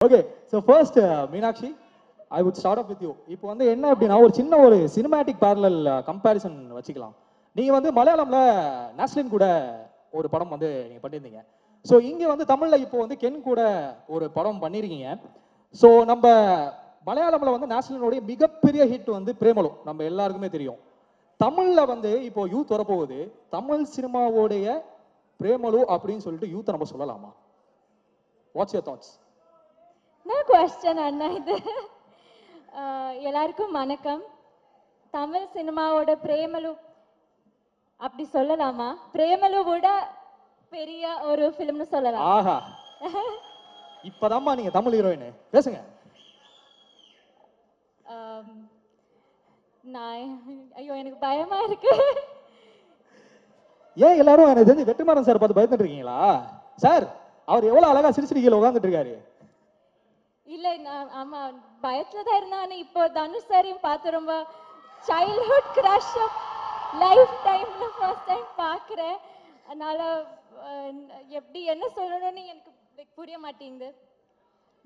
Okay, so first, Meenakshi, I would start off with you. இப்போ வந்து என்ன அப்படின்னா ஒரு சின்ன ஒரு சினிமேட்டிக் பேரலல் கம்பேரிசன் வச்சுக்கலாம். நீங்க வந்து மலையாளம்ல நாஸ்லின் கூட ஒரு படம் வந்து நீங்க பண்ணியிருந்தீங்க. ஸோ இங்க வந்து தமிழ்ல இப்போ வந்து கென் கூட ஒரு படம் பண்ணியிருக்கீங்க. ஸோ நம்ம மலையாளம்ல வந்து நாஸ்லினுடைய மிகப்பெரிய ஹிட் வந்து பிரேமலு, நம்ம எல்லாருக்குமே தெரியும். தமிழ்ல வந்து இப்போ யூத் வரப்போகுது, தமிழ் சினிமாவோடைய பிரேமலு அப்படின்னு சொல்லிட்டு யூத்தை நம்ம சொல்லலாமா? What's your thoughts? No question அண்ணா. இது எல்லாருக்கும் வணக்கம். தமிழ் சினிமாவோட பிரேமலு அப்படி சொல்லலாமா? பிரேமலுவோட பெரிய ஒரு ஃபிலிம்னு சொல்லலாம். ஆஹா, இப்பதாம்மா நீங்க தமிழ் ஹீரோயின், பேசுங்க. நான் ஐயோ எனக்கு பயமா இருக்கு. ஏன் எல்லாரும் எனக்கு தெரிஞ்சு வெற்றிமாறன் சார் பார்த்து பயந்துட்டு இருக்கீங்களா? சார் அவர் எவ்வளவு அழகா சிரிச்சிட்டு கீழே உட்காந்துட்டு இருக்காரு. இல்ல நான் ஆமா பயத்துல தான் இருந்தானே. இப்போ தனுஷ் சாரையும் பார்த்து ரொம்ப சைல்ட்ஹுட் கிரஷ் லைஃப் டைம்ல ஃபர்ஸ்ட் டைம் பார்க்குறேன். அதனால எப்படி என்ன சொல்லணும்னு எனக்கு புரிய மாட்டேங்குது.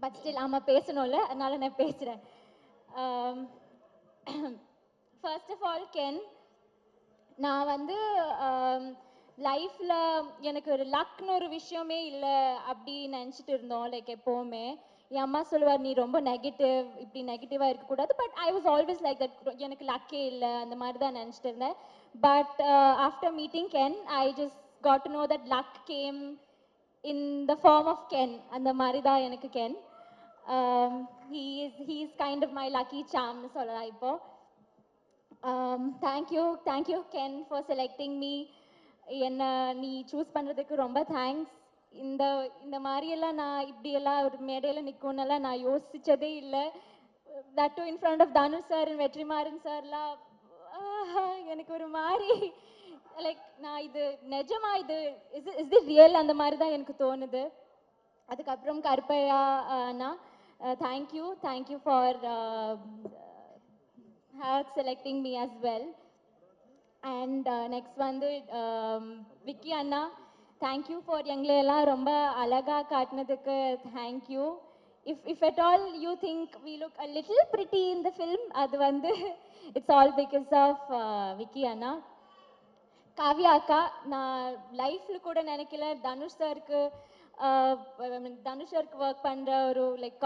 பட் ஸ்டில் ஆமா பேசணும்ல, அதனால நான் பேசுறேன். ஃபர்ஸ்ட் ஆஃப் ஆல் கென், நான் வந்து லைஃப்ல எனக்கு ஒரு லக்னு ஒரு விஷயமே இல்லை அப்படி நினச்சிட்டு இருந்தோம். லைக் எப்போவுமே என் அம்மா சொல்லுவார், நீ ரொம்ப நெகட்டிவ், இப்படி நெகட்டிவாக இருக்கக்கூடாது. But I was always like that, எனக்கு லக்கே இல்லை அந்த மாதிரி தான் நினச்சிட்டு இருந்தேன். But after meeting Ken I just got to know that luck came in the form of Ken. அந்த மாதிரி தான் எனக்கு Ken. He is kind of my lucky சாம்னு சொல்லலாம். இப்போ thank you Ken for selecting me. என்ன நீ சூஸ் பண்ணுறதுக்கு ரொம்ப தேங்க்ஸ். இந்த மாதிரியெல்லாம் நான் இப்படியெல்லாம் ஒரு மேடையில் நிற்கும்னெல்லாம் நான் யோசித்ததே இல்லை. That too in front of Dhanush sir and Vetrimaaran சார்லாம் எனக்கு ஒரு மாதிரி லைக் நான் இது நிஜமா இது இஸ் இட் ரியல் அந்த மாதிரி தான் எனக்கு தோணுது. அதுக்கப்புறம் கருப்பையா அண்ணா, thank you for selecting me as well. And next வந்து விக்கி அண்ணா, தேங்க்யூ ஃபார் எங்களையெல்லாம் ரொம்ப அழகாக காட்டினதுக்கு thank you. If at all you think we look a little pretty in the film, அது வந்து it's all because of Vicky அண்ணா. காவ்யா அக்கா, நான் லைஃப்பில் கூட நினைக்கல தனுஷ் சாருக்கு ஒர்க் பண்ணுற ஒரு like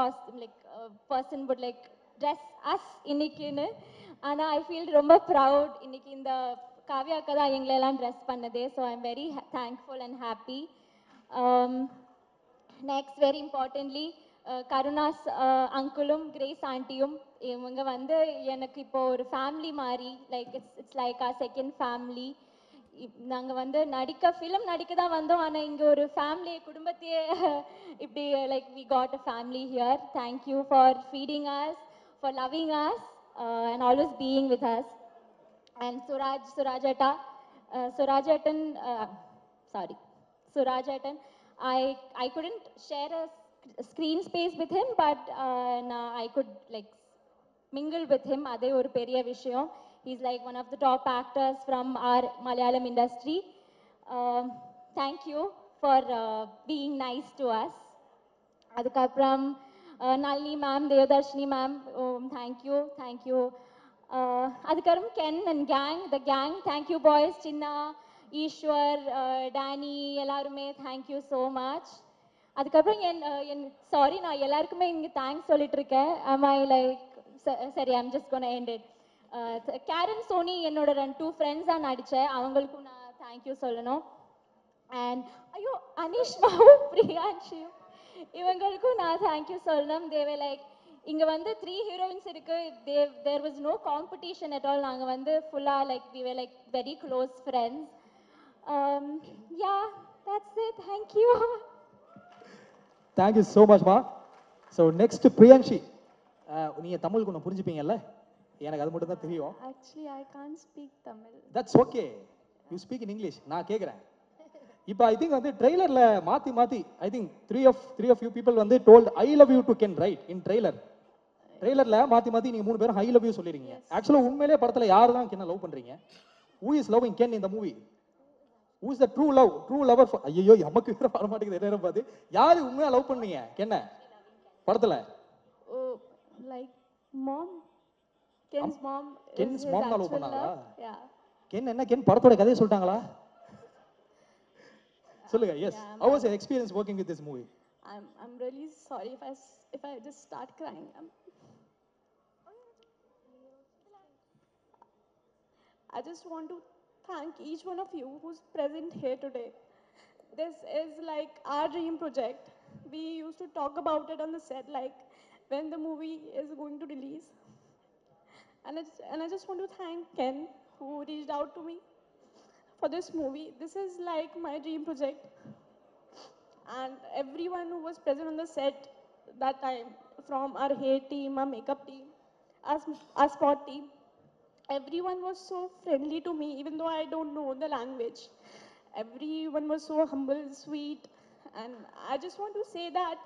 person would like dress as இன்னைக்குன்னு. ஆனால் ஐ ஃபீல் ரொம்ப ப்ரவுட், இன்னைக்கு இந்த காவ்யா அக்கா தான் எங்களெல்லாம் ட்ரெஸ் பண்ணதே. So I am very thankful and happy. Next very importantly Karunas அங்கிளும் கிரேஸ் ஆண்டியும், இவங்க வந்து எனக்கு இப்போ ஒரு ஃபேமிலி மாதிரி. Like it's like our second family. நாங்கள் வந்து ஃபிலிம் நடிக்க தான் வந்தோம், ஆனால் இங்கே ஒரு ஃபேமிலி குடும்பத்தையே இப்படி like we got a family here. Thank you for feeding us, for loving us and always being with us. And Surajatan, I couldn't share a screen space with him, but I could like mingle with him. Adhe oru periya vishayam. He's like one of the top actors from our Malayalam industry. Thank you for being nice to us. Adukapram Nalini ma'am, Devadarshini ma'am, thank you. Adhikaram Ken and the gang, thank you boys, Chinna, Ishwar, Danny, எல்லாருமே thank you so much. அதுக்கப்புறம் sorry நான் எல்லாருக்குமே இங்கே thanks சொல்லிட்டு இருக்கேன். am I like சரி, I'm just gonna end it. Karen Soni என்னோட 2 friends தான் நடித்தேன், அவங்களுக்கும் நான் தேங்க்யூ சொல்லணும். அண்ட் ஐயோ அனிஷ்மாவும் பிரியான்ஷியும், இவங்களுக்கும் நான் தேங்க்யூ சொல்லணும். தேவை லைக் இங்கே வந்து 3 ஹீரோயின்ஸ் இருக்குது. There was no competition at all. நாங்கள் வந்து ஃபுல்லாக like we were like very close friends. Yeah that's it. Thank you. Thank you so மச்மா. ஸோ நெக்ஸ்ட் பிரியான்ஷி, நீங்கள் தமிழ் கொஞ்சம் புரிஞ்சுப்பீங்கல்ல? எனக்கு அது மட்டும் தான் தெரியும். Actually I can't speak Tamil. That's okay, you speak in English. நான் கேட்குறேன். இப்போ ஐ திங்க் வந்து ட்ரெய்லர்ல மாத்தி I think three of you people வந்து told I love you to Ken right இன் ட்ரெய்லர்ல மாத்தி நீங்க 3 பேரும் ஐ லவ் யூ சொல்லிருக்கீங்க. ஆக்சுவலா உண்மையிலேயே படத்துல யாரு தான் கென்ன லவ் பண்றீங்க? who is loving Ken in the movie? who is the true lover? ஐயோ நமக்கு வர மாட்டேங்குது. என்ன பார்த்து யாரு உண்மையா லவ் பண்ணீங்க கென்ன? படத்துல Oh, like mom. Ken's mom is Ken's his mom love actual பண்ணாங்களா? love. Yeah. கென் என்ன கென் படத்தோட கதையை சொல்லிட்டாங்களா? சொல்லுங்க. Yes. Yeah, How was your experience working with this movie? I'm really sorry if I just start crying. I just want to thank each one of you who's present here today. This is like our dream project. We used to talk about it on the set, like when the movie is going to release. And I just want to thank Ken who reached out to me for this movie. This is like my dream project. And everyone who was present on the set that time, from our hair team, our makeup team, our spot team, everyone was so friendly to me, even though I don't know the language. Everyone was so humble, sweet, and I just want to say that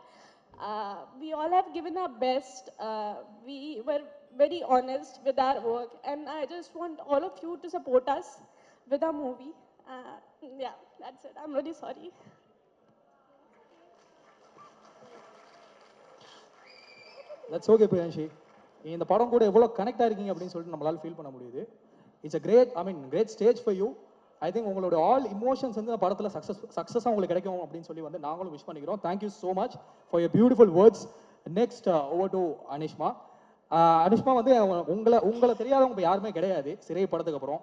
we all have given our best. We were very honest with our work, and I just want all of you to support us with our movie. Yeah, that's it. I'm really sorry. That's okay Priyanshi. இந்த படம் கூட எவ்வளோ connect ஆயிருக்கீங்க அப்படின்னு சொல்லிட்டு நம்மளால feel பண்ண முடியுது. It's a great great stage for you. I think உங்களோட ஆல் இமோஷன்ஸ் வந்து இந்த படத்தில் சக்ஸஸாக உங்களுக்கு கிடைக்கும் அப்படின்னு சொல்லி வந்து நாங்களும் விஷ் பண்ணிக்கிறோம். Thank you so much for your beautiful words. Next over to Anishma. Anishma வந்து உங்களை தெரியாதவங்க யாருமே கிடையாது சிறை படத்துக்கு அப்புறம்.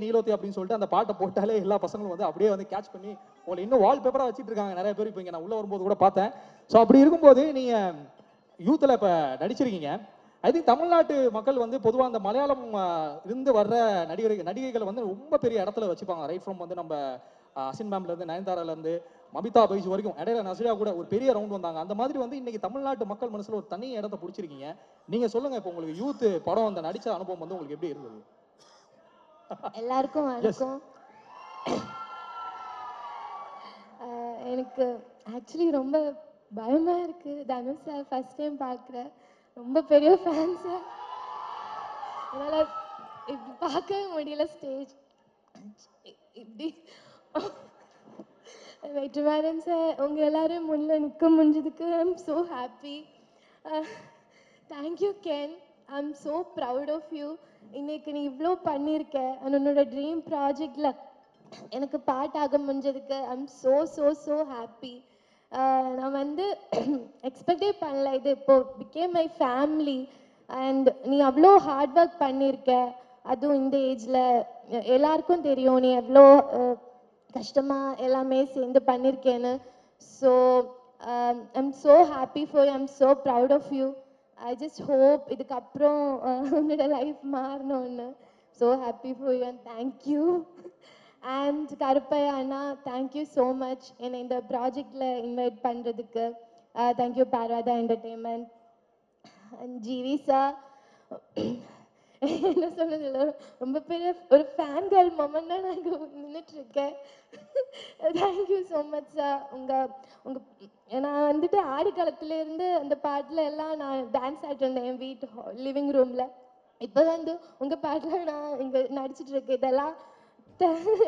நீலோத்தி அப்படின்னு சொல்லிட்டு அந்த பாட்டை போட்டாலே எல்லா பசங்களும் வந்து அப்படியே வந்து கேட்ச் பண்ணி உங்களை இன்னும் வால் பேப்பராக வச்சுட்டு இருக்காங்க நிறைய பேர். இப்போ இங்கே நான் உள்ள வரும்போது கூட பார்த்தேன். ஸோ அப்படி இருக்கும்போது நீங்கள் யூத்தில் இப்போ நடிச்சிருக்கீங்க. ஐ திங்க் தமிழ்நாட்டு மக்கள் வந்து பொதுவாக அந்த மலையாளம் இருந்து வர்ற நடிகைகளை வந்து ரொம்ப பெரிய இடத்துல வச்சுப்பாங்க. ரைட் ஃப்ரம் வந்து நம்ம அசின் மேம்லேருந்து நயன்தாராலேருந்து மமிதா பைஜ் வரைக்கும். இடையில நசியா கூட ஒரு பெரிய ரவுண்ட் வந்தாங்க. அந்த மாதிரி வந்து இன்னைக்கு தமிழ்நாட்டு மக்கள் மனசில் ஒரு தனி இடத்த பிடிச்சிருக்கீங்க. நீங்கள் சொல்லுங்கள், இப்போ உங்களுக்கு யூத் படம் அந்த நடித்த அனுபவம் வந்து உங்களுக்கு எப்படி இருந்தது? எல்லாருக்கும் வணக்கம். எனக்கு ஆக்சுவலி ரொம்ப பயமா இருக்கு. தனுஷ் சார் ஃபர்ஸ்ட் டைம் பார்க்குறேன். ரொம்ப பெரிய ஃபேன் சார். என்னால் இப்படி பார்க்கவே முடியல ஸ்டேஜ் இப்படி. வெற்றிமாறன் சார் உங்கள் எல்லாரும் முன்னில் நிற்க முடிஞ்சதுக்கு I am so happy. Thank you Ken. I am so proud of you. இன்னைக்கு நீ இவ்வளோ பண்ணியிருக்க. உன்னோட ட்ரீம் ப்ராஜெக்டில் எனக்கு பாட்டாக முடிஞ்சதுக்கு I am so so so happy. நான் வந்து எக்ஸ்பெக்டே பண்ணல. இது இப்போ பிகேம் மை ஃபேமிலி. அண்ட் நீ அவ்வளோ ஹார்ட் ஒர்க் பண்ணியிருக்க. அதுவும் இந்த ஏஜில் எல்லாருக்கும் தெரியும் நீ எவ்வளோ கஷ்டமாக எல்லாமே சேர்ந்து பண்ணியிருக்கேன்னு. So I am so happy for you. I am so proud of you. I just hope இதுக்கப்புறம் உன்னோட லைஃப் மாறணும்னு. So happy for you and thank you. And Karuppaiah அண்ணா, தேங்க்யூ ஸோ மச் என்னை இந்த ப்ராஜெக்டில் இன்வைட் பண்ணுறதுக்கு. Thank you Parvatha entertainment. And GV sir, என்ன சொல்றது, ரொம்ப பெரிய ஒரு ஃபேன் கேர்ள் மொமெண்ட் தான் நான் இங்கே நின்றுட்டுருக்கேன். Thank you so much sir. நான் வந்துட்டு ஆடி காலத்துலேருந்து அந்த பாட்டில் எல்லாம் நான் டான்ஸ் ஆகிட்டு இருந்தேன் என் வீட்டு லிவிங் ரூமில். இப்போ வந்து உங்கள் பாட்டில் நான் இங்கே நடிச்சிட்ருக்கேன். இதெல்லாம்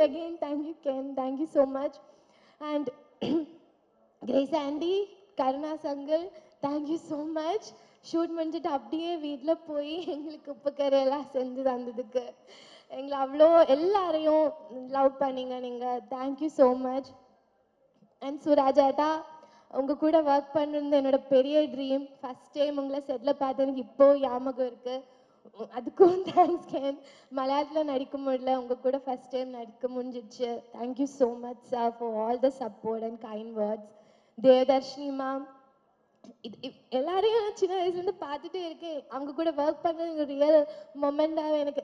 again thank you Ken, thank you so much. And Grace Andy, Karuna Sangal, thank you so much. Shoot முடிஞ்சிட்டு அப்படியே வீட்டில் போய் எங்களுக்கு உப்பு கரையெல்லாம் செஞ்சு தந்ததுக்கு எங்களை அவ்வளோ எல்லாரையும் லவ் பண்ணீங்க நீங்கள். Thank you so much. அண்ட் சுராஜாட்டா, உங்கள் கூட ஒர்க் பண்ணுறது என்னோட பெரிய ட்ரீம். ஃபஸ்ட் டைம் உங்களை செட்டில் பார்த்து எனக்கு இப்போது ஞாபகம் இருக்குது. அதுக்கும் தேங்க்ஸ் கேன். மலையாளத்தில் நடிக்க முடியல, உங்கள் கூட ஃபஸ்ட் டைம் நடிக்க முடிஞ்சிச்சு. Thank you so much sir for all the support and kind words. Devadarshini ma'am, எல்லாரையும் நான் சின்ன வயசுலேருந்து பார்த்துட்டே இருக்கேன். அவங்க கூட ஒர்க் பண்ணுறது ரியல் மொமெண்டாக எனக்கு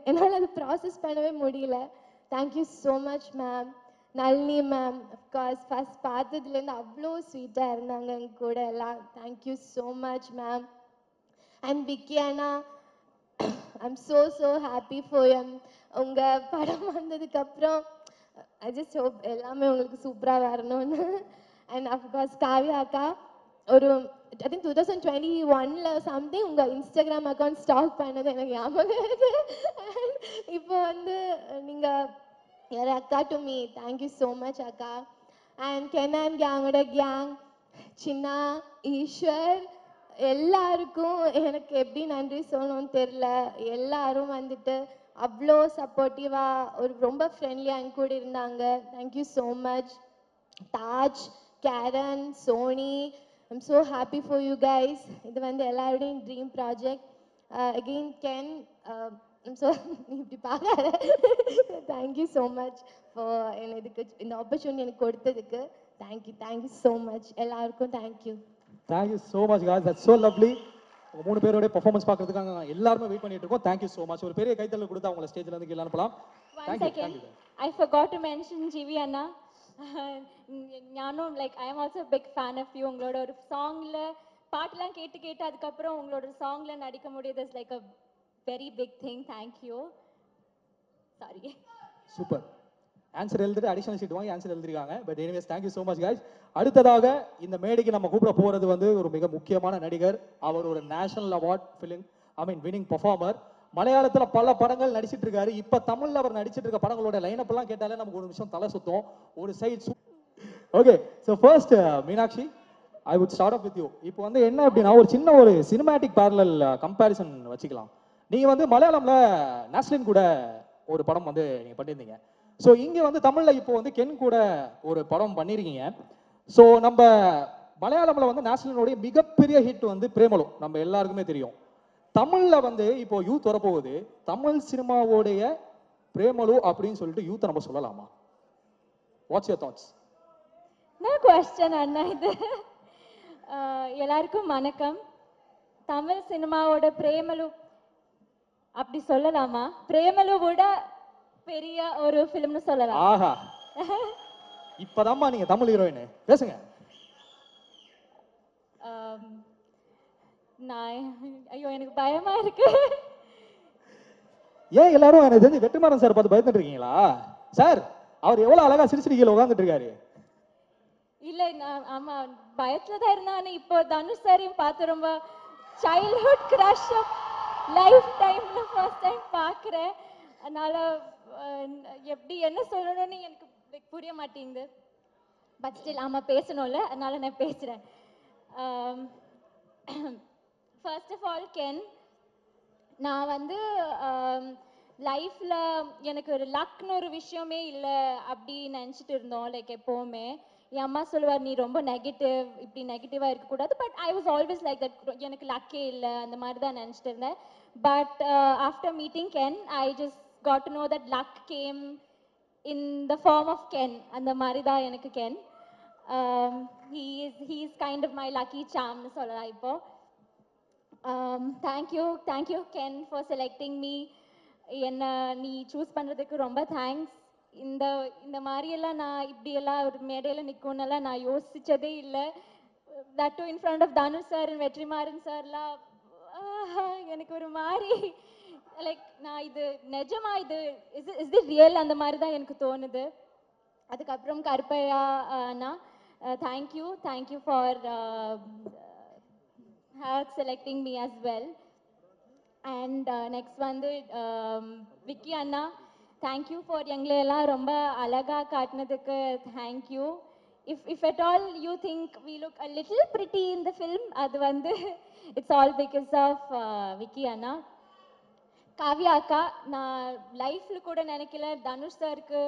என்னால் அதை ப்ராசஸ் பண்ணவே முடியல. Thank you so much ma'am. Nalini ma'am, of course first பார்த்ததுலேருந்து அவ்வளோ ஸ்வீட்டாக இருந்தாங்க எங்கள் கூட எல்லாம். Thank you so much ma'am. And Vicky அண்ணா, I'm so happy for you. உங்கள் படம் வந்ததுக்கப்புறம் ஐ ஜஸ்ட் ஹோப் எல்லாமே உங்களுக்கு சூப்பராக வரணும்னு. அண்ட் அஃப்கோர்ஸ் காவ்யா அக்கா, ஒரு ஐ திங்க் 2021 சம்திங் உங்கள் இன்ஸ்டாகிராம் அக்கௌண்ட் ஸ்டாக் பண்ணது எனக்கு ஞாபகம் இருக்கு. இப்போ வந்து நீங்கள் யார் அக்கா to me. Thank you so much அக்கா. அண்ட் கெனான் கேங்கோட கேங், சின்னா, ஈஸ்வர், எல்லாருக்கும் எனக்கு எப்படி நன்றி சொல்லணும்னு தெரில. எல்லாரும் வந்துட்டு அவ்வளோ சப்போர்ட்டிவாக ஒரு ரொம்ப ஃப்ரெண்ட்லியாக என் கூட இருந்தாங்க. Thank you so much. Taj, Karen, Soni, I'm so happy for you guys. இது வந்து எல்லாருடையும் dream project. Again Ken, I'm so நீ இப்படி பார்க்காத. தேங்க்யூ ஸோ மச் ஃபார் இதுக்கு இந்த ஆப்பர்ச்சுனிட்டி எனக்கு கொடுத்ததுக்கு. Thank you so much. எல்லாருக்கும் thank you. Thank you so much guys, that's so lovely. உங்க 3 பேரோட பெர்ஃபார்மன்ஸ் பார்க்கறதுக்காக எல்லாரும் வெயிட் பண்ணிட்டு இருக்கோம். Thank you so much. ஒரு பெரிய கைத்தட்டல் கொடுத்து அவங்கள ஸ்டேஜ்ல இருந்து கீழ அனுப்பலாம். One second. I forgot to mention GV Anna. ஞானும் like I am also big fan of you. உங்களோட ஒரு சாங்ல பாட்டெல்லாம் கேட்டு அதுக்கப்புறம் உங்களோட சாங்ல நடிக்க முடியுது is like a very big thing. Thank you. Sorry. Super. Answer எழுதிட்டு அடிஷனல் ஷீட் வாங்கி ஆன்சர் எழுதிருக்காங்க. But anyways thank you so much guys. அடுத்ததாக இந்த மேடைக்கு நம்ம கூப்பிட போறது வந்து ஒரு மிக முக்கியமான நடிகர். அவர் ஒரு நேஷனல் அவார்ட் வின்னிங் பெர்ஃபார்மர். மலையாளத்துல பல படங்கள் நடிச்சிட்டு இருக்காரு. இப்ப தமிழ்ல அவர் நடிச்சிட்டு இருக்க படங்களோட லைனப் எல்லாம் கேட்டாலே நமக்கு ஒரு நிமிஷம் தலை சுத்தும். ஒரு side okay. So first Meenakshi, I would start off with you. இப்போ வந்து என்ன அப்படின்னா ஒரு சின்ன ஒரு சினிமேட்டிக் பேரலல் கம்பேரிசன் வச்சுக்கலாம். நீங்க வந்து மலையாளம்ல நாஸ்லின் கூட ஒரு படம் வந்து நீங்க பண்ணியிருந்தீங்க. ஸோ இங்கே வந்து தமிழில் இப்போ வந்து கென் கூட ஒரு படம் பண்ணியிருக்கீங்க. ஸோ நம்ம மலையாளமில் வந்து நாஸ்லினுடைய மிகப்பெரிய ஹிட் வந்து பிரேமலு, நம்ம எல்லாருக்குமே தெரியும். தமிழில் வந்து இப்போ யூத் வரப்போகுது. தமிழ் சினிமாவோடைய பிரேமலு அப்படின்னு சொல்லிட்டு யூத்தை நம்ம சொல்லலாமா? What's your thoughts? No question அண்ணா. இது எல்லாருக்கும் வணக்கம். தமிழ் சினிமாவோட பிரேமலு அப்படி சொல்லலாமா? பிரேமலுவோட பெரிய ஒரு ஃபிலிம்னு சொல்லலாம். ஆஹா, இப்பதாம்மா நீங்க தமிழ் ஹீரோயின் பேசுங்க. நான் ஐயோ எனக்கு பயமா இருக்கு. ஏன் எல்லாரும் எனக்கு தெரிஞ்சு வெற்றிமாறன் சார் பார்த்து பயந்துட்டு இருக்கீங்களா? சார் அவர் எவ்வளவு அழகா சிரிச்சிட்டு கீழே உட்காந்துட்டு இருக்காரு. இல்ல நான் ஆமா பயத்துல தான் இருந்தானே. இப்போ தனுஷ் சாரையும் பார்த்து ரொம்ப சைல்ட்ஹுட் கிரஷ் லைஃப் டைம்ல ஃபர்ஸ்ட் டைம் பார்க்குறேன். அதனால எப்படி என்ன சொல்லணும்னு எனக்கு புரிய மாட்டேங்குது. பட் ஸ்டில் ஆமா பேசணும்ல, அதனால நான் பேசுறேன். ஃபர்ஸ்ட் ஆஃப் ஆல் கென், நான் வந்து லைஃப்ல எனக்கு ஒரு லக்னு ஒரு விஷயமே இல்லை அப்படி நினச்சிட்டு இருந்தோம். லைக் எப்போவுமே என் அம்மா சொல்லுவார் நீ ரொம்ப நெகட்டிவ், இப்படி நெகட்டிவாக இருக்கக்கூடாது. But I was always like that. எனக்கு லக்கே இல்லை அந்த மாதிரி தான் நினச்சிட்டு இருந்தேன். But after meeting Ken I just got to know that luck came in the form of Ken. அந்த மாதிரி தான் எனக்கு Ken. He is kind of my lucky charm னு சொல்லலாம் இப்போ. Thank you Ken for selecting me. என்ன நீ choose பண்ணுறதுக்கு ரொம்ப தேங்க்ஸ். இந்த மாதிரியெல்லாம் நான் இப்படியெல்லாம் ஒரு மேடையில் நிற்கும்னெல்லாம் நான் யோசிச்சதே இல்லை. that too in front of Dhanush sir and Vetrimaaran சார்லாம் எனக்கு ஒரு மாதிரி லைக் நான் இது நிஜமா இது இஸ் தி ரியல் அந்த மாதிரி தான் எனக்கு தோணுது. அதுக்கப்புறம் கருப்பையா அண்ணா, thank you for selecting me as well. And next வந்து விக்கி அண்ணா, தேங்க்யூ ஃபார் எங்களையெல்லாம் ரொம்ப அழகாக காட்டினதுக்கு. Thank you. if at all you think we look a little pretty in the film, அது வந்து it's all because of Vicky அண்ணா. காவ்யா அக்கா, நான் லைஃப்பில் கூட நினைக்கல தனுஷ் சாருக்கு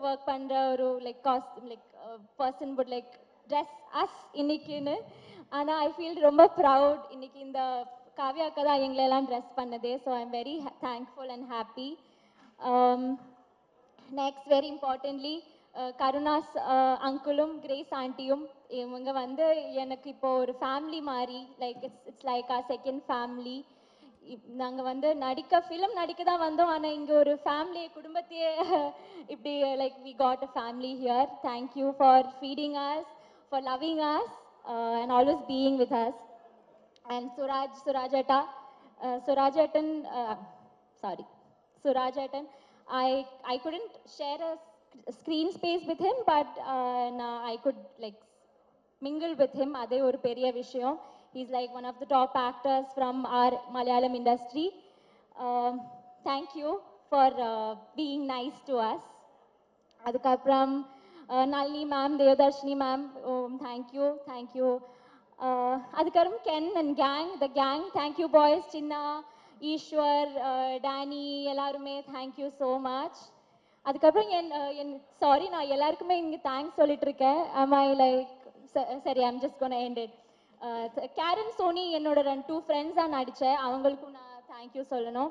ஒர்க் பண்ணுற ஒரு like person would like dress as இன்னைக்குன்னு. ஆனால் ஐ ஃபீல் ரொம்ப ப்ரவுட் இன்னைக்கு இந்த காவ்யா அக்கா தான் எங்களெல்லாம் ட்ரெஸ் பண்ணதே. So I am very thankful and happy. Next very importantly Karunas அங்கிளும் கிரேஸ் ஆண்டியும், இவங்க வந்து எனக்கு இப்போ ஒரு ஃபேமிலி மாதிரி. Like it's like our second family. நாங்கள் வந்து ஃபிலிம் நடிக்க தான் வந்தோம். ஆனால் இங்கே ஒரு ஃபேமிலி குடும்பத்தையே இப்படி like we got a family here. Thank you for feeding us, for loving us and always being with us. And Surajatan, I couldn't share a screen space with him, but I could like mingle with him. அதே ஒரு பெரிய விஷயம். He's like one of the top actors from our Malayalam industry. Thank you for being nice to us. அதுக்கப்புறம் Nalini ma'am, Devadarshini ma'am, thank you. அதுக்கப்புறம் Ken and gang the gang thank you boys, Chinna, Ishwar, Danny எல்லாருமே thank you so much. அதுக்கப்புறம் என் sorry, நான் எல்லாருக்குமே இங்கே thanks சொல்லிட்டு இருக்கேன். am I like சரி, I'm just gonna end it. Karen, Soni என்னோட 2 ஃப்ரெண்ட்ஸாக நடித்தேன், அவங்களுக்கும் நான் தேங்க்யூ சொல்லணும்.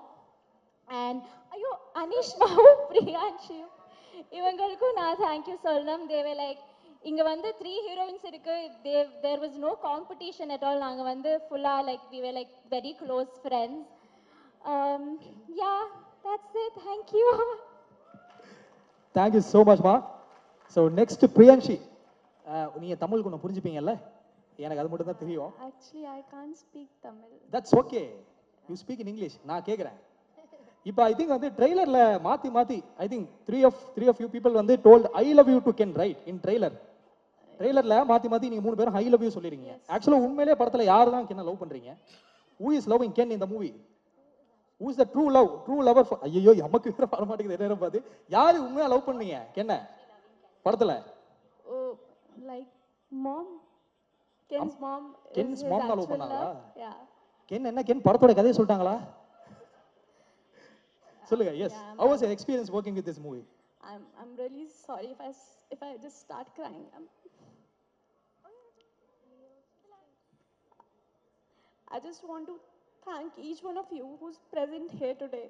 அண்ட் ஐயோ, அனிஷ்மாவும் பிரியான்ஷியும் இவங்களுக்கும் நான் தேங்க்யூ சொல்லணும். தேவை லைக் இங்கே வந்து 3 ஹீரோயின்ஸ் இருக்கு, there was no competition at all. நாங்கள் வந்து ஃபுல்லாக like we way like very close friends. Yeah, that's it. Thank you. Thank you so மச்மா. ஸோ நெக்ஸ்ட் பிரியான்ஷி, நீங்கள் தமிழ் கொஞ்சம் புரிஞ்சுப்பீங்கல்ல? எனக்கு அது மட்டும் தான் தெரியும். Actually, I can't speak Tamil. That's okay, you speak in English. நான் கேட்குறேன். இப்போ ஐ திங்க் வந்து ட்ரெய்லரில் மாற்றி I think three of you people வந்து told I love you to Ken right in ட்ரெய்லரில் மாற்றி நீங்கள் 3 பேரும் ஐ லவ் யூ சொல்லிருக்கீங்க. ஆக்சுவலாக உண்மையிலே படத்தில் யார் தான் கென்னை லவ் பண்ணுறீங்க? Who is loving Ken in the movie? Who is the true lover? ஐயோ, நமக்கு வேற வர மாட்டேங்குது. என்ன பார்த்து யாரு உண்மையா லவ் பண்ணீங்க கென்ன படத்துல? Oh, like mom. Ken's mom. Ken's mom தான் லவ் பண்ணாங்களா? Yeah. கென் என்ன கென் படத்தோட கதையை சொல்லிட்டாங்களா? சொல்லுங்க. Yes, how was your experience working with this movie? I'm really sorry if I just start crying. I just want to thank each one of you who's present here today.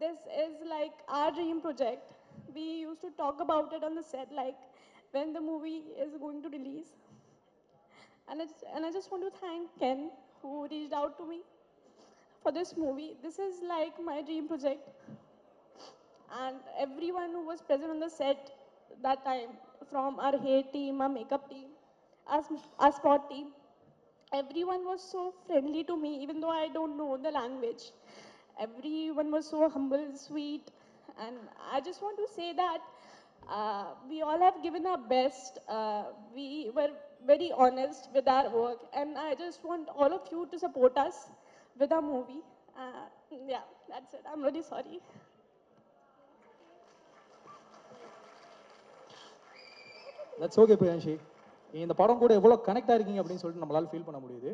This is like our dream project. We used to talk about it on the set, like when the movie is going to release. And I just want to thank Ken, who reached out to me for this movie. This is like my dream project. And everyone who was present on the set that time, from our hair team, our makeup team, our spot team, everyone was so friendly to me, even though I don't know the language. Everyone was so humble, sweet, and I just want to say that we all have given our best. We were very honest with our work, and I just want all of you to support us with our movie. Yeah, that's it. I'm really sorry. That's okay Priyanshi. இந்த படம் கூட எவ்வளோ connect ஆயிருக்கீங்க அப்படின்னு சொல்லிட்டு நம்மளால feel பண்ண முடியுது.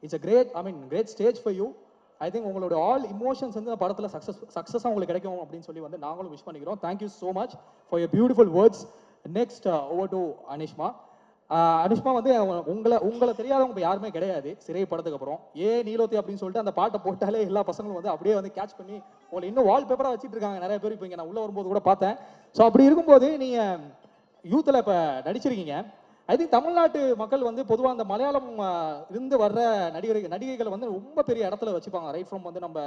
It's a great stage for you. I think உங்களோட ஆல் இமோஷன்ஸ் வந்து படத்தில் சக்ஸஸாக உங்களுக்கு கிடைக்கும் அப்படின்னு சொல்லி வந்து நாங்களும் விஷ் பண்ணிக்கிறோம். Thank you so much for your beautiful words. Next over to Anishma. Anishma வந்து உங்களை தெரியாதவங்க இப்போ யாருமே கிடையாது. சிறை படத்துக்கு அப்புறம் நீலோத்தி அப்படின்னு சொல்லிட்டு அந்த பாட்டை போட்டாலே எல்லா பசங்களும் வந்து அப்படியே வந்து கேட்ச் பண்ணி உங்களை இன்னும் வால்பேப்பராக வச்சுட்டு இருக்காங்க நிறைய பேர். இப்போ இங்கே நான் உள்ளே வரும்போது கூட பார்த்தேன். ஸோ அப்படி இருக்கும்போது நீங்கள் யூத்தில் இப்போ நடிச்சிருக்கீங்க. ஐ திங்க் தமிழ்நாட்டு மக்கள் வந்து பொதுவாக அந்த மலையாளம் இருந்து வர்ற நடிகைகள் வந்து ரொம்ப பெரிய இடத்துல வச்சுப்பாங்க. ரைட் ஃப்ரம் வந்து நம்ம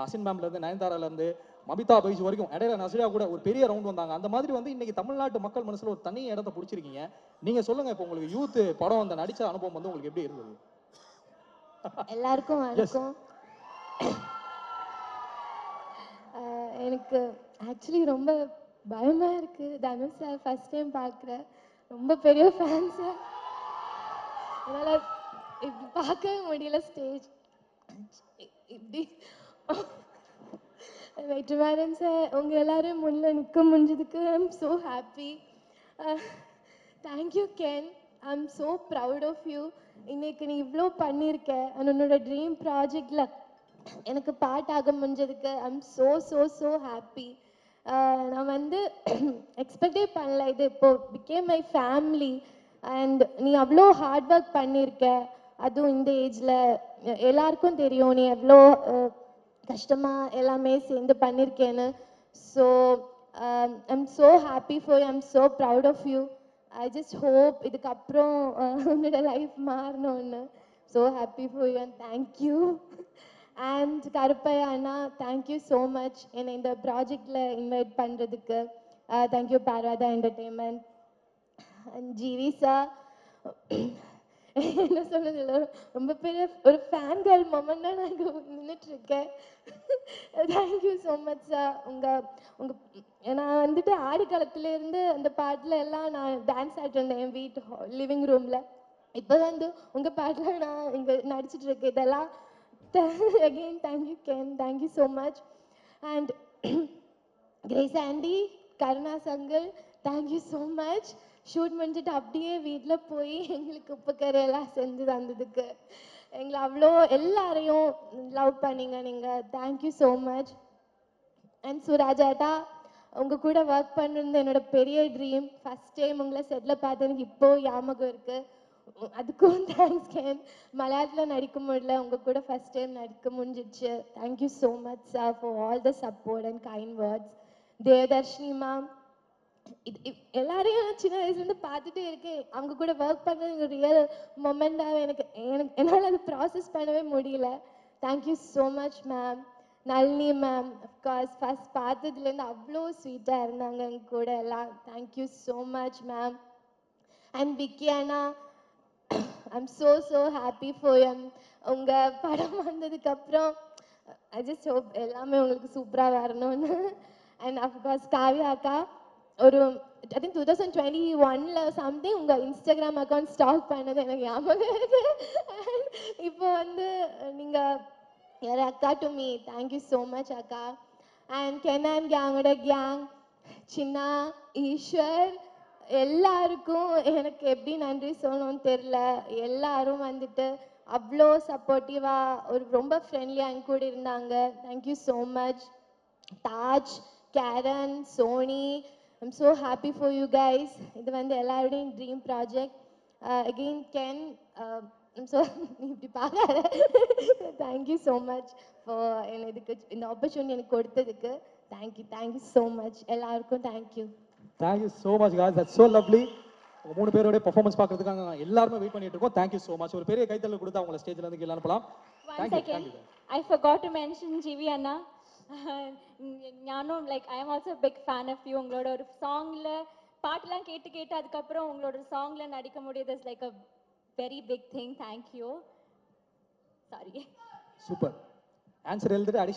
அசின் மேம்லேருந்து, நயன்தாராலேருந்து, மமிதா பைஜ் வரைக்கும். இடையில நஸ்ரியா கூட ஒரு பெரிய ரவுண்ட் வந்தாங்க. அந்த மாதிரி வந்து இன்னைக்கு தமிழ்நாட்டு மக்கள் மனசில் ஒரு தனி இடத்த பிடிச்சிருக்கீங்க. நீங்கள் சொல்லுங்கள், இப்போ உங்களுக்கு யூத் படம் அந்த நடித்த அனுபவம் வந்து உங்களுக்கு எப்படி இருந்தது? எல்லாருக்கும் வணக்கம். எனக்கு ஆக்சுவலி ரொம்ப பயமா இருக்கு. தனுஷ் சார் ஃபர்ஸ்ட் டைம் பார்க்குறேன். ரொம்ப பெரிய ஃபேன் சார். அதனால் இப்படி பார்க்கவே முடியல ஸ்டேஜ் இப்படி. வெற்றிமாறன் சார், உங்கள் எல்லாரும் முன்னில் நிற்க முடிஞ்சதுக்கு I'm so happy. Thank you Ken, I'm so proud of you. இன்னைக்கு நீ இவ்வளோ பண்ணியிருக்க. உன்னோட ட்ரீம் ப்ராஜெக்டில் எனக்கு பாட்டாக முடிஞ்சதுக்கு I'm so so so happy. நான் வந்து எக்ஸ்பெக்டே பண்ணல. இது இப்போ பிகேம் மை ஃபேமிலி. அண்ட் நீ அவ்வளோ ஹார்ட் ஒர்க் பண்ணியிருக்க. அதுவும் இந்த ஏஜில் எல்லாருக்கும் தெரியும் நீ எவ்வளோ கஷ்டமாக எல்லாமே சேர்ந்து பண்ணியிருக்கேன்னு. So I'm so happy for you. I'm so proud of you. I just hope இதுக்கப்புறம் உன்னோட லைஃப் மாறணும்னு. So happy for you and thank you. And Karuppaiah அண்ணா, தேங்க்யூ ஸோ மச் என்னை இந்த ப்ராஜெக்டில் இன்வைட் பண்ணுறதுக்கு. Thank you Parvatha entertainment. And GV sir, என்ன சொல்றது, ரொம்ப பெரிய ஒரு ஃபேன் கேர்ள் மொமெண்டாக நான் இங்கே நின்றுட்டுருக்கேன். Thank you so much sir. நான் வந்துட்டு ஆடி காலத்துலேருந்து அந்த பாட்டில் எல்லாம் நான் டான்ஸ் ஆடிட்டு இருந்தேன் என் வீட்டு லிவிங் ரூமில். இப்போ வந்து உங்கள் பாட்டில் நான் இங்கே நடிச்சிட்ருக்கேன். இதெல்லாம் again, thank you Ken, thank you so much. And Grace Andy, Karuna Sangal, thank you so much. Shoot முடிஞ்சிட்டு அப்படியே வீட்டில் போய் எங்களுக்கு உப்பு கறியெல்லாம் செஞ்சு தந்ததுக்கு எங்களை அவ்வளோ எல்லாரையும் லவ் பண்ணீங்க நீங்கள். Thank you so much. அண்ட் சுராஜாட்டா உங்கள் கூட ஒர்க் பண்ணுறது என்னோட பெரிய ட்ரீம். ஃபஸ்ட் டைம் உங்களை செட்டில் பார்த்து எனக்கு இப்போது ஞாபகம் இருக்குது. அதுக்கும் தேங்க்ஸ் கேன். மலையாளத்தில் நடிக்க முடியல, உங்கள் கூட ஃபஸ்ட் டைம் நடிக்க முடிஞ்சிச்சு. Thank you so much sir for all the support and kind words. Devadarshini ma'am, எல்லாரையும் நான் சின்ன வயசுலேருந்து பார்த்துட்டே இருக்கேன். அவங்க கூட ஒர்க் பண்ணுறது ரியல் மொமெண்டாக எனக்கு என்னால் அது ப்ராசஸ் பண்ணவே முடியல. Thank you so much ma'am. Nalini ma'am of course first பார்த்ததுலேருந்து அவ்வளோ ஸ்வீட்டாக இருந்தாங்க எங்க கூட எல்லாம். Thank you so much ma'am. And Vicky அண்ணா, I'm so happy for them. உங்கள் படம் வந்ததுக்கப்புறம் ஐ ஜஸ்ட் ஹோப் எல்லாமே உங்களுக்கு சூப்பராக வரணும்னு. அண்ட் அஃப்கோர்ஸ் காவ்யா அக்கா, ஒரு ஐ திங்க் 2021 சம்திங் உங்கள் இன்ஸ்டாகிராம் அக்கௌண்ட் ஸ்டாக் பண்ணது எனக்கு ஞாபகம் இருக்கு. இப்போ வந்து நீங்கள் யார் அக்கா to me. Thank you so much அக்கா. அண்ட் கெனான் கேங்கோட கேங், சின்னா, ஈஸ்வர், எல்லாருக்கும் எனக்கு எப்படி நன்றி சொல்லணும்னு தெரில. எல்லாரும் வந்துட்டு அவ்வளோ சப்போர்ட்டிவாக ஒரு ரொம்ப ஃப்ரெண்ட்லியாக என் கூட இருந்தாங்க. Thank you so much. Taj, Karen, Soni, I'm so happy for you guys. இது வந்து எல்லாருடையும் dream project. Again Ken, so இப்படி பார்க்காத. தேங்க்யூ ஸோ மச் ஃபார் இதுக்கு இந்த ஆப்பர்ச்சுனிட்டி எனக்கு கொடுத்ததுக்கு. தேங்க்யூ ஸோ மச் எல்லாருக்கும். Thank you. Thank you so much guys, that's so lovely. உங்கள் 3 பேரோட பெர்ஃபார்மன்ஸ் பார்க்கறதுக்காக எல்லாருமே வெயிட் பண்ணிட்டு இருக்கோம். Thank you so much. ஒரு பெரிய கைத்தட்டல் கொடுத்து அவங்கள ஸ்டேஜ்ல இருந்து கீழே அனுப்பலாம். One second. I forgot to mention GV Anna. ஞானும் like I am also big fan of you. உங்களோட ஒரு சாங்ல பாட்டெல்லாம் கேட்டு அதுக்கப்புறம் உங்களோட சாங்ல நடிக்க முடியுது is like a very big thing. Thank you. Sorry. Super answer எழுதிட்டு அடிஷன்